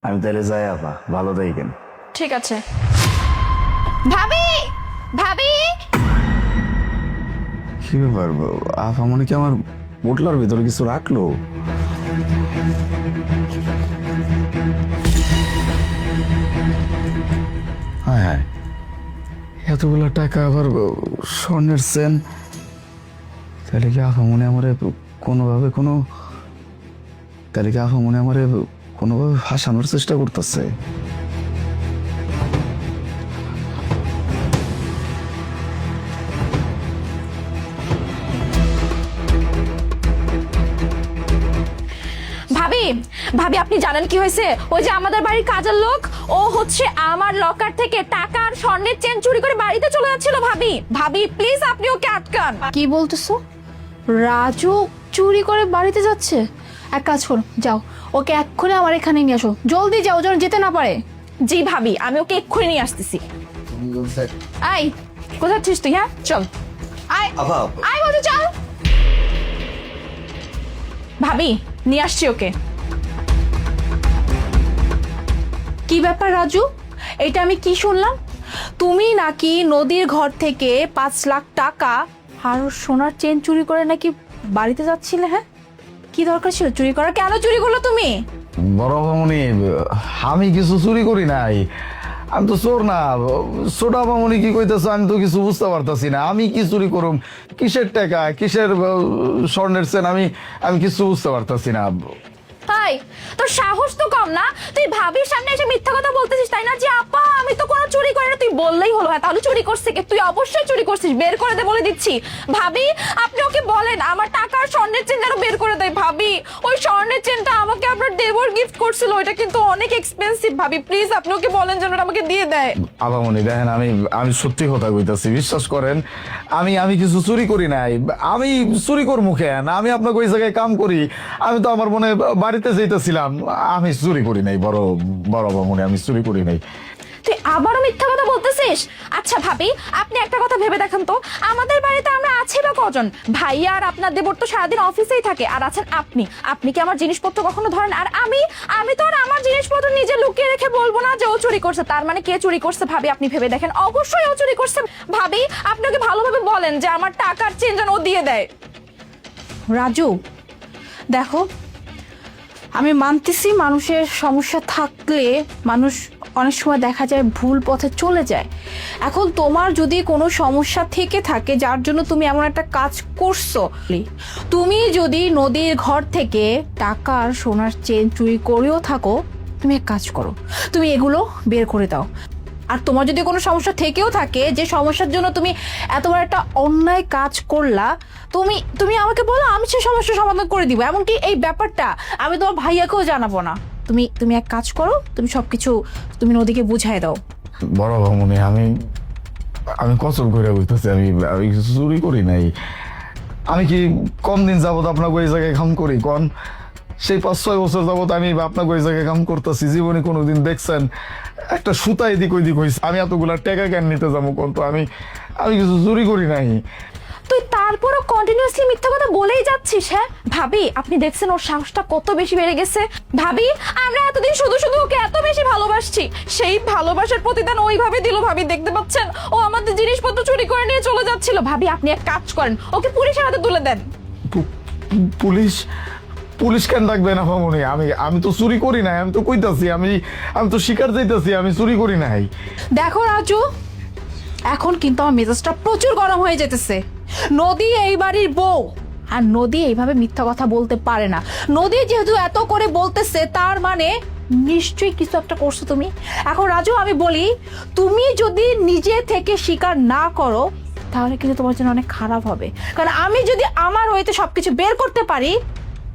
আমি তাহলে যাই আপা, ভালো থাকেন। ঠিক আছে। ভাবি, ভাবি, কি ব্যাপার আপা, মনে কি আমার পোটলার ভিতরে কিছু রাখলো? হ্যাঁ হ্যাঁ, এতগুলো টাকা আবার স্বর্ণের চেন, তাহলে কি আপা মনে আমার কোনোভাবে তাহলে কি আপা মনে আমার কোনোভাবে ফাঁসানোর চেষ্টা করতেছে? ভাবি, ভাবি আপনি জানেন কি হয়েছে? ওই যে আমাদের বাড়ির কাজের লোক, ও হচ্ছে আমার লকার থেকে টাকা আর স্বর্ণের চেন চুরি করে বাড়িতে চলে যাচ্ছিল। ভাবি, ভাবি প্লিজ আপনি ওকে আটকান। কি বলতেছো? রাজু চুরি করে বাড়িতে যাচ্ছে? এক কাজ করো, যাও ওকে এক্ষুনি আমার এখানে নিয়ে আসো, জলদি যাও যেন যেতে না পারে। জি ভাবি, আমি ওকে এক্ষুনি নিয়ে আসতেছি। আই, কোথায় যাচ্ছিস তুই? হ্যাঁ চল, আয় আয় বলছি, চল। ভাবি নিয়ে আসছি ওকে। কি ব্যাপার রাজু, এটা আমি কি শুনলাম? তুমি নাকি নদীর ঘর থেকে 5 লাখ টাকা আর সোনার চেন চুরি করে নাকি বাড়িতে যাচ্ছিলে? হ্যাঁ, কি দরকার ছিল চুরি করার? কেন চুরি করলো তুমি? বড় মামনি, আমি কিছু চুরি করি নাই, আমি তো চোর না। ছোট মামনি কি কইতেছে আমি তো কিছু বুঝতে পারতাছি না। আমি কি চুরি করুম? কিসের টাকা, কিসের স্বর্ণের চেন, আমি কিছু বুঝতে পারতাছি না। তাই তোর সাহস তো কম না? তুই ভাবির সামনে এসে মিথ্যা কথা বলতেছিস তাই না, যে আপা আমি তো কোনো চুরি করি না। তুই বললেই হলো। হ্যাঁ তাহলে চুরি করছিস কে? তুই অবশ্যই চুরি করছিস, বের করে দে বলে দিচ্ছি। ভাবি আপনি ওকে বলেন আমার টাকা আর স্বর্ণের চেন যেন বের করে দেয়। ভাবি ওই স্বর্ণের চেনটা আমাকে আপনার দেবর গিফট করছিল, ওইটা কিন্তু অনেক এক্সপেন্সিভ। ভাবি প্লিজ আপনি ওকে বলেন যেন ওটা আমাকে দিয়ে দেয়। আবামনি দেখেন, আমি সত্যি কথা কইতাছি, বিশ্বাস করেন। আমি কিছু চুরি করি নাই। আমি চুরি করবো কেন? আমি আপনাকে ওই জায়গায় কাম করি। আমি তো আমার মনে বাড়িতে যাইতেছিলাম। আমি চুরি করি নাই, বড় আবামনি, আমি চুরি করি নাই। তুই আবারও মিথ্যা কথা বলতেছিস? আচ্ছা ভাবি আপনি একটা কথা ভেবে দেখেন তো, আমাদের বাড়িতে আমরা আছি বা কজন? ভাইয়া আর আপনার দেবর তো সারাদিন অফিসেই থাকে, আর আছেন আপনি। আপনি কি আমার জিনিসপত্র কখনো ধরেন? আর আমি তো আর আমার জিনিসপত্র নিজে লুকিয়ে রেখে বলবো না যে ও চুরি করছে। তার মানে কে চুরি করছে? ভাবি আপনি ভেবে দেখেন, অবশ্যই ও চুরি করছে। ভাবি আপনি ওকে ভালোভাবে বলেন যে আমার টাকার চেন যেন ও দিয়ে দেয়। রাজু দেখো, আমি মানতেছি মানুষের সমস্যা থাকলে মানুষ অনেক সময় দেখা যায় ভুল পথে চলে যায়। এখন তোমার যদি কোনো সমস্যা থেকে থাকে যার জন্য তুমি এমন একটা কাজ করছো, তুমি যদি নদীর ঘর থেকে টাকা আর সোনার চেন চুরি করেও থাকো, তুমি এক কাজ করো, তুমি এগুলো বের করে দাও। আর তোমার যদি কোনো সমস্যা থেকেও থাকে, যে সমস্যার জন্য তুমি এত বড় একটা অন্যায় কাজ করলা, তুমি আমাকে বলো, আমি সেই সমস্যার সমাধান করে দিব। এমনকি এই ব্যাপারটা আমি তোমার ভাইয়াকেও জানাবো না। তুমি এক কাজ করো, তুমি সবকিছু তুমি নদীকে বুঝাই দাও। বড় মামনি, আমি কসম করে কইতাছি, আমি কিছু চুরি করি নাই। আমি কি কম দিন যাবত আপনাকে ওই জায়গায় কাম করি? কোন সেই 5-6 বছর যাবত আমি আপনাকে ওই জায়গায় কাম করতেছি। জীবনে কোনোদিন দেখছেন একটা সুতা এদিক ওইদিক হয়েছে? আমি এতগুলা টাকা কেন নিতে যাবো? কোন তো আমি কিছু চুরি করি নাই। তুই তারপরও কন্টিনিউয়াসলি মিথ্যা কথা বলেই যাচ্ছিস। হ্যাঁ ভাবি আপনি দেখছেন ওর সাহসটা কত বেশি বেড়ে গেছে। ভাবি আমরা এতদিন শুধু শুধু ওকে এত বেশি ভালোবাসছি, সেই ভালোবাসার প্রতিদান ওইভাবে দিল। ভাবি দেখতে পাচ্ছেন ও আমাদের জিনিসপত্র চুরি করে নিয়ে চলে যাচ্ছিল। ভাবি আপনি এক কাজ করেন, ওকে পুলিশের হাতে তুলে দেন। পুলিশ কেন ডাকবে না মামনি? আমি তো চুরি করি নাই। আমি তো কইতাছি, আমি তো স্বীকার যাইতাছি আমি চুরি করি নাই। দেখো রাজু, এখন কিন্তু আমার মেজাজটা প্রচুর গরম হয়ে যেতেছে। নদী এই বাড়ির বউ, আর নদী এইভাবে মিথ্যা কথা বলতে পারে না। নদী যেহেতু এত করে বলতেছে, তার মানে নিশ্চয়ই কিছু একটা করছো তুমি। এখন রাজু আমি বলি, তুমি যদি নিজে থেকে স্বীকার না করো তাহলে কিন্তু তোমার জন্য অনেক খারাপ হবে। কারণ আমি যদি আমার হইতে সবকিছু বের করতে পারি,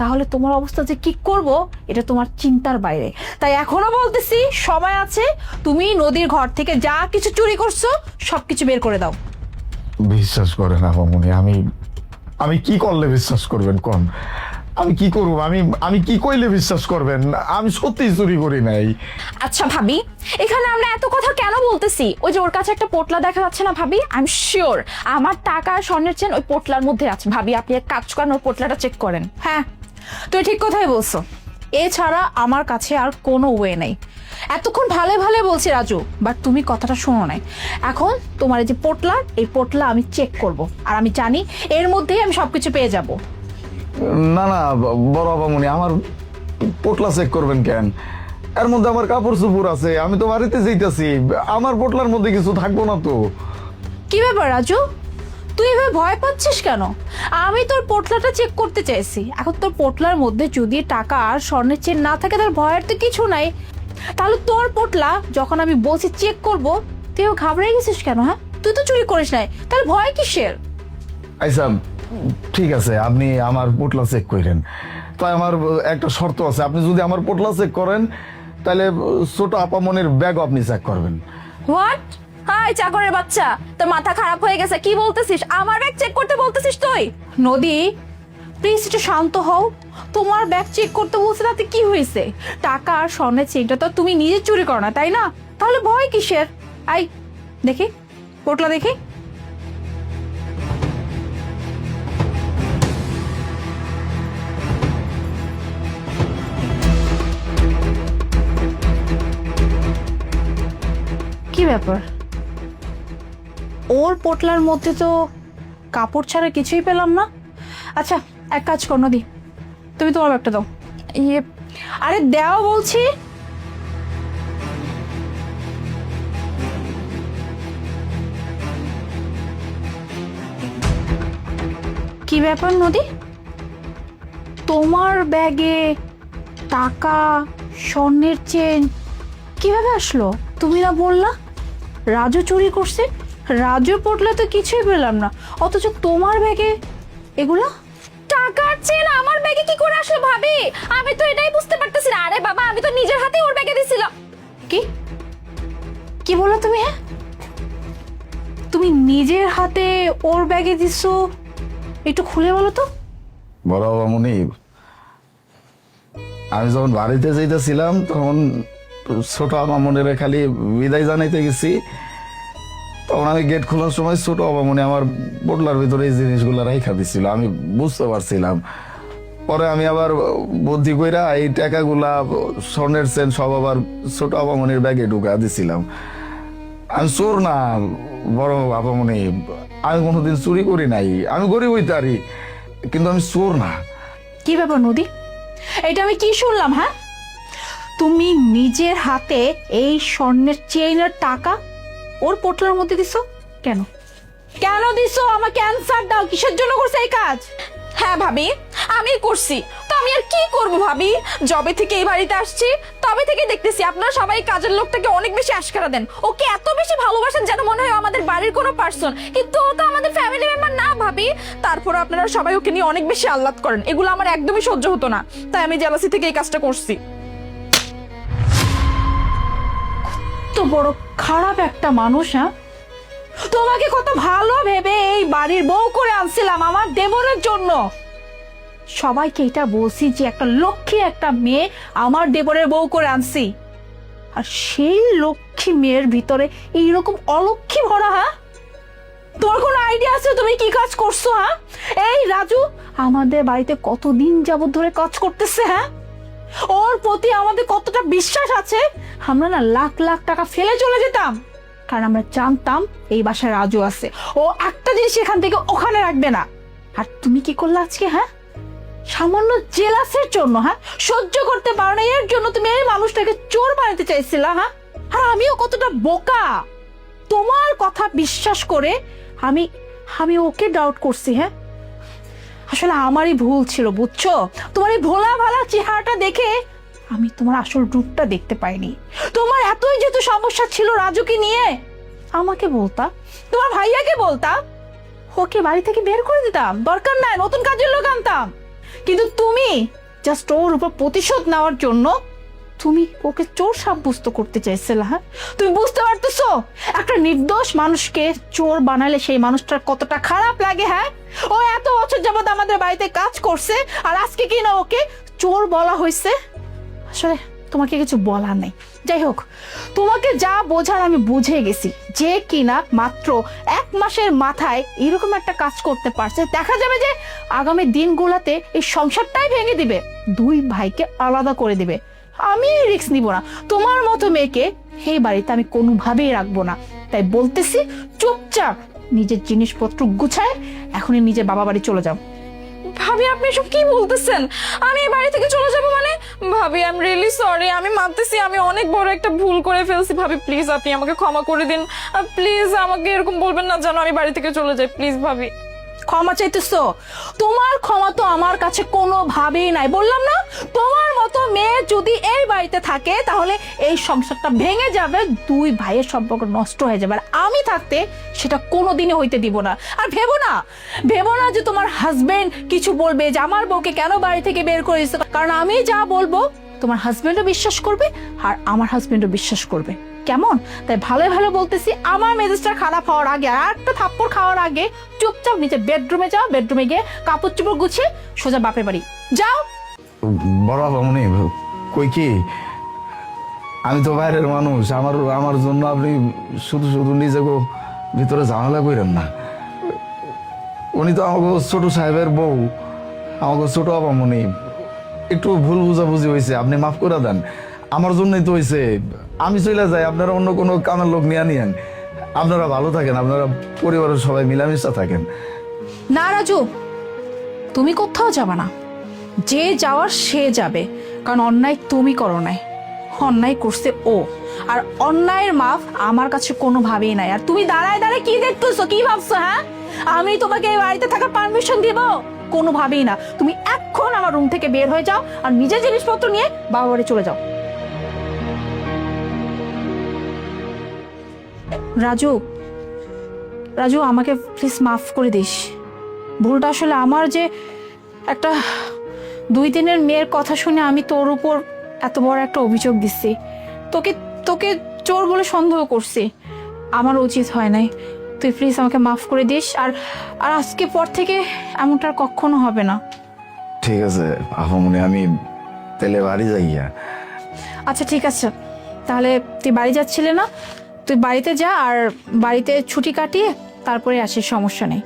তাহলে তোমার অবস্থা যে কি করব এটা তোমার চিন্তার বাইরে। তাই এখনো বলতেছি, সময় আছে, তুমি নদীর ঘর থেকে যা কিছু চুরি করছো সবকিছু বের করে দাও। বিশ্বাস করে না মামনি, আমি কি করলে বিশ্বাস করবেন? কোন আমি কি করব? আমি কি কইলে বিশ্বাস করবেন? আমি সত্যি চুরি করি নাই। আচ্ছা ভাবি, এখানে আমরা এত কথা কেন বলতেছি? ওই যে ওর কাছে একটা পোটলা দেখা যাচ্ছে না ভাবি, আই এম শিওর আমার টাকা আর স্বর্ণের চেন ওই পোটলার মধ্যে আছে। ভাবি আপনি এক কাজ করেন, ওর পোটলাটা চেক করেন। হ্যাঁ, তুমি ঠিক কথাই বলছো। এছাড়া আমার কাছে আর কোনো ওয়ে নেই। এতক্ষণ ভালো ভালো বলছি রাজু, বাট তুমি কথাটা শোনো নাই। এখন তোমার এই যে পোটলা, এই পোটলা আমি চেক করব, আর আমি জানি এর মধ্যেই আমি সবকিছু পেয়ে যাব। না না বড় আপামনি, আমার পোটলা চেক করবেন কেন? এর মধ্যে আমার কাপড় চোপড় আছে, আমি তো বাড়িতে যাইতাছি, আমার পোটলার মধ্যে কিছু থাকবো না তো। কি ব্যাপার রাজু, তুই এভাবে ভয় পাচ্ছিস কেন? আমি তোর পোটলাটা চেক করতে চাইছি। এখন তোর পোটলার মধ্যে যদি টাকা আর স্বর্ণের চেন না থাকে, তার ভয়ের তো কিছু নাই। তাহলে তোর পোটলা যখন আমি বলছি চেক করব, তুইও ঘাবড়ে গেছিস কেন? হ্যাঁ, তুই তো চুরি করিস নাই, তাহলে ভয় কিসের? আচ্ছা ঠিক আছে, আপনি আমার পোটলা চেক করেন, তাই আমার একটা শর্ত আছে, আপনি যদি আমার পোটলা চেক করেন তাহলে ছোট আপামনির ব্যাগও আপনি চেক করবেন। হোয়াট? হাই চাকরের বাচ্চা, তোর মাথা খারাপ হয়ে গেছে? কি বলতেছিস? আমার ব্যাগ চেক করতে বলতেছিস তুই? নদী, প্লিজ একটু শান্ত হও। তোমার ব্যাগ চেক করতে বলছে, তাতে কি হয়েছে? টাকা আর স্বর্ণের চেকটা তো তুমি নিজে চুরি করো না, তাই না? তাহলে ভয় কিসের? আই দেখি পোটলা, দেখি। কি ব্যাপার, ওর পোটলার মধ্যে তো কাপড় ছাড়া কিছুই পেলাম না। আচ্ছা এক কাজ কর নদী, তুমি তোমার ব্যাগটা দাও। ইয়ে, আরে দেও বলছি। কি ব্যাপার নদী, তোমার ব্যাগে টাকা, স্বর্ণের চেন কিভাবে আসলো? তুমি না বললা রাজু চুরি করছে? রাজু পোটলা তো কিছুই পেলাম না, অথচ তোমার ব্যাগে এগুলা? টাকার চেন আমার ব্যাগে কি করে আসলো ভাবি? আমি তো এটাই বুঝতে পারতেছি না। আরে বাবা, আমি তো নিজের হাতে ওর ব্যাগে দিছিলাম। কি কি বললো তুমি? হ্যাঁ, তুমি নিজের হাতে ওর ব্যাগে দিছো? একটু খুলে বলো তো। বড় আপামনি, আমি যখন বাড়িতে যাইতেছিলাম তখন ছোট আপামনির খালি বিদায় জানাইতে গেছি, তখন আমি গেট খোলার সময় ছোট আপামনি আমার পোটলার ভিতরে এই জিনিসগুলো রাইখা দিছিল, আমি বুঝতে পারছিলাম। পরে আমি আবার বুদ্ধি কইরা এই টাকাগুলা, স্বর্ণের চেন সব আবার ছোট আপামনির ব্যাগে ঢুকা দিছিলাম। আমি চোর না বড় আপামনি, আমি কোনোদিন চুরি করি নাই, আমি গরিব হইতে পারি কিন্তু আমি চোর না। কি ব্যাপার নদী, এটা আমি কি শুনলাম? হ্যাঁ, তুমি নিজের হাতে এই স্বর্ণের চেইনের টাকা ওর পোটলার মধ্যে দিছো? কেন কেন দিছো? আমাকে অ্যানসার দাও, কিসের জন্য করছে এই কাজ? হ্যাঁ ভাবি, আমি করছি। তো আমি আর কি করব ভাবি? যবে থেকে এই বাড়িতে আসছি তবে থেকে দেখতেছি আপনারা সবাই কাজের লোকটাকে অনেক বেশি আশকারা দেন। ওকে এত বেশি ভালোবাসেন যেন মনে হয় আমাদের বাড়ির কোনো পার্সন, কিন্তু ও তো আমাদের ফ্যামিলি মেম্বার না ভাবি। তারপর আপনারা সবাই ওকে নিয়ে অনেক বেশি আহ্লাদ করেন, এগুলো আমার একদমই সহ্য হতো না, তাই আমি জেলাসি থেকে এই কাজটা করছি। তো বড় খারাপ একটা মানুষ। হ্যাঁ, তোমাকে কত ভালো ভেবে এই বাড়ির বউ করে আনছিলাম আমার দেবরের জন্য। সবাইকে এটা বলছি যে একটা লক্ষ্মী একটা মেয়ে আমার দেবরের বউ করে আনছি, আর সেই লক্ষ্মী মেয়ের ভিতরে এইরকম অলক্ষ্মী ভরা। হ্যাঁ, তোর কোনো আইডিয়া আছে তুমি কি কাজ করছো? হ্যাঁ, এই রাজু আমাদের বাড়িতে কতদিন যাবত ধরে কাজ করতেছে। হ্যাঁ, ওর প্রতি আমাদের কতটা বিশ্বাস আছে। আমরা না লাখ লাখ টাকা ফেলে চলে যেতাম, কারণ আমরা জানতাম এই বাসায় রাজু আছে, ও একটা জিনিস এখান থেকে ওখানে রাখবে না। আর তুমি কি করলে আজকে? হ্যাঁ, সামান্য জেলাসের জন্য, হ্যাঁ, সহ্য করতে পারো না এর জন্য তুমি এই মানুষটাকে চোর বানাতে চাইছিলা। হ্যাঁ, আর আমিও কতটা বোকা, তোমার কথা বিশ্বাস করে আমি আমি ওকে ডাউট করছি। হ্যাঁ, আসলে আমারই ভুল ছিল, বুঝছো? তোমার এই ভোলা ভালা চেহারাটা দেখে আমি তোমার আসল রূপটা দেখতে পাইনি। তোমার এতই যেহেতু সমস্যা ছিল রাজুকে নিয়ে, আমাকে বলতা, তোমার ভাইয়াকে বলতা, ওকে বাড়ি থেকে বের করে দিতাম, দরকার নাই নতুন কাজের লোক আনতাম। কিন্তু তুমি জাস্ট ওর উপর প্রতিশোধ নেওয়ার জন্য তুমি ওকে চোর সাব্যস্ত করতে চাইছিলে। হ্যাঁ, তুমি বুঝতে পারতেছো একটা নির্দোষ মানুষকে চোর বানালে সেই মানুষটার কতটা খারাপ লাগে? হ্যাঁ, ও এত বছর যাবত আমাদের বাড়িতে কাজ করছে, আর আজকে কি না ওকে চোর বলা হয়েছে? আসলে তোমাকে কিছু বলার নেই। যাই হোক, তোমাকে যা বোঝার আমি বুঝে গেছি। যে কিনা মাত্র 1 মাসের মাথায় এরকম একটা কাজ করতে পারছে, দেখা যাবে যে আগামী দিনগুলোতে এই সংসারটাই ভেঙে দিবে, 2 ভাইকে আলাদা করে দিবে। আমি রিস্ক নিব না। তোমার মতো মেয়েকে এই বাড়িতে আমি কোনোভাবেই রাখবো না। তাই বলতেছি, চুপচাপ নিজের জিনিসপত্র গুছায় এখনই নিজের বাবা বাড়ি চলে যাও। ভাবি আপনি এসব কি বলতেছেন? আমি এই বাড়ি থেকে চলে যাব মানে? ভাবি আই এম রিয়েলি সরি, আমি মানতেছি আমি অনেক বড় একটা ভুল করে ফেলছি। ভাবি প্লিজ আপনি আমাকে ক্ষমা করে দিন, প্লিজ আমাকে এরকম বলবেন না যেন আমি বাড়ি থেকে চলে যাই, প্লিজ ভাবি। ক্ষমা চাইতেছো? তোমার ক্ষমা তো আমার কাছে কোনোভাবেই নাই। বললাম না, তোমার মতো মেয়ে যদি এই বাড়িতে থাকে তাহলে এই সংসারটা ভেঙে যাবে, 2 ভাইয়ের সম্পর্ক নষ্ট হয়ে যাবে। আর আমি থাকতে সেটা কোনোদিনই হইতে দিব না। আর ভেবো না যে তোমার হাজবেন্ড কিছু বলবে যে আমার বউকে কেন বাড়ি থেকে বের করে দিচ্ছে, কারণ আমি যা বলবো তোমার হাজবেন্ডও বিশ্বাস করবে আর আমার হাজবেন্ডও বিশ্বাস করবে। কেমন? তাই ভালো ভালো বলতেছি, আমার মেজাজটা খারাপ হওয়ার আগে আর একটা থাপ্পড় খাওয়ার আগে চুপচাপ নিচে বেডরুমে যাও, বেডরুমে গিয়ে কাপড় চোপড় গুছিয়ে সোজা বাপের বাড়ি যাও। বড় আপামনি, কই কি, আমি তো বাইরের মানুষ, আমার জন্য আপনি শুধু শুধু নিজেকে ভিতরে ঝামেলা করেন না। উনি তো আমাকে ছোট সাহেবের বউ, আমাকে ছোট আপামনি, একটু ভুল বুঝাবুঝি হয়েছে, আপনি মাফ করে দেন। আমার জন্যই তো হয়েছে। আমি চলে যাই, আপনারা অন্য কোনো কামের লোক নিয়ে নিয়েন। আপনারা ভালো থাকেন, আপনারা পরিবারের সবাই মিলামিশা থাকেন। না রাজু, তুমি কোথাও যাবে না। যে যাওয়ার সে যাবে, কারণ অন্যায় তুমি করো নাই, অন্যায় করছে ও। আর অন্যায়ের মাফ আমার কাছে কোনোভাবেই নাই। আর তুমি দাঁড়ায় দাঁড়ায় কি দেখতেছো, কি ভাবছো? হ্যাঁ, আমি তোমাকে এই বাড়িতে থাকার পারমিশন দিব? কোনোভাবেই না। তুমি এখন আমার রুম থেকে বের হয়ে যাও আর নিজের জিনিসপত্র নিয়ে বাবা বাড়ি চলে যাও। রাজু, আমাকে প্লিজ মাফ করে দিস। ভুলটা আসলে আমার, যে একটা 2 দিনের মেয়ের কথা শুনে আমি তোর উপর এত বড় একটা অভিযোগ দিচ্ছি, তোকে চোর বলে সন্দেহ করছি। আমার উচিত হয় নাই। তুই প্লিজ আমাকে মাফ করে দিস। আর আজকে পর থেকে এমনটা আর কখনো হবে না। ঠিক আছে আপামনি, আমি তাহলে বাড়ি যাই। আচ্ছা ঠিক আছে, তাহলে তুই বাড়ি যাচ্ছিলে না, তুই বাড়িতে যা, আর বাড়িতে ছুটি কাটিয়ে তারপরে আসিস, সমস্যা নেই।